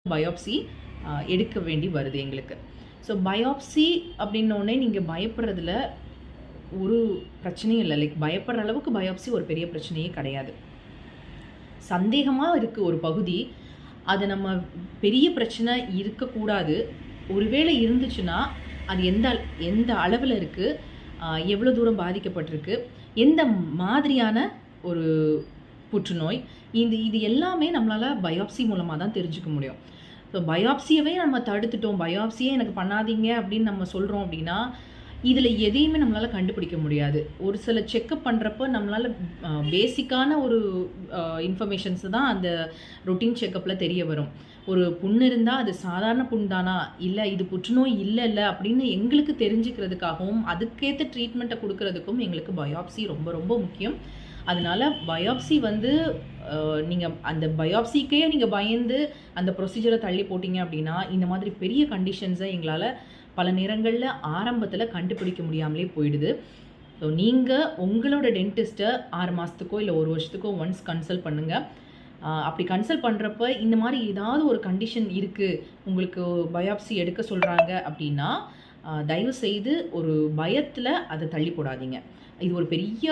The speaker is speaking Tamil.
பயோப்சி எடுக்க வேண்டி வருது எங்களுக்கு. ஸோ பயோப்சி அப்படின்னோடனே நீங்கள் பயப்படுறதுல ஒரு பிரச்சனையும் இல்லை. லைக் பயப்படுற அளவுக்கு பயோப்சி ஒரு பெரிய பிரச்சனையே கிடையாது. சந்தேகமாக இருக்குது ஒரு பகுதி, அது நம்ம பெரிய பிரச்சனை இருக்கக்கூடாது. ஒருவேளை இருந்துச்சுன்னா அது எந்த எந்த அளவில் இருக்குது, எவ்வளோ தூரம் பாதிக்கப்பட்டிருக்கு, எந்த மாதிரியான ஒரு புற்றுநோய், இது எல்லாமே நம்மளால் பயோப்சி மூலமாக தான் தெரிஞ்சுக்க முடியும். ஸோ பயோப்சியவே நம்ம தடுத்துட்டோம், பயோப்சியே எனக்கு பண்ணாதீங்க அப்படின்னு நம்ம சொல்கிறோம் அப்படின்னா, இதில் எதையுமே நம்மளால் கண்டுபிடிக்க முடியாது. ஒரு சில செக்கப் பண்ணுறப்ப நம்மளால் பேசிக்கான ஒரு இன்ஃபர்மேஷன்ஸ் தான் அந்த ரொட்டீன் செக்கப்பில் தெரிய வரும். ஒரு புண்ணு இருந்தால் அது சாதாரண புண் தானா, இல்லை இது புற்றுநோய் இல்லை அப்படின்னு எங்களுக்கு தெரிஞ்சுக்கிறதுக்காகவும் அதுக்கேற்ற ட்ரீட்மெண்ட்டை கொடுக்கறதுக்கும் எங்களுக்கு பயோப்சி ரொம்ப ரொம்ப முக்கியம். அதனால பயோப்சி வந்து நீங்கள் அந்த பயோப்சிக்கே நீங்கள் பயந்து அந்த ப்ரொசீஜரை தள்ளி போட்டிங்க அப்படின்னா, இந்த மாதிரி பெரிய கண்டிஷன்ஸை எங்களால் பல நேரங்களில் ஆரம்பத்தில் கண்டுபிடிக்க முடியாமலே போயிடுது. ஸோ நீங்கள் உங்களோட டென்டிஸ்ட்டை 6 மாதத்துக்கோ இல்லை 1 வருஷத்துக்கோ ஒன்ஸ் கன்சல்ட் பண்ணுங்கள். அப்படி கன்சல்ட் பண்ணுறப்ப இந்த மாதிரி ஏதாவது ஒரு கண்டிஷன் இருக்குது, உங்களுக்கு பயோப்சி எடுக்க சொல்கிறாங்க அப்படின்னா, தயவு செய்து ஒரு பயத்தில் அதை தள்ளி போடாதீங்க. இது ஒரு பெரிய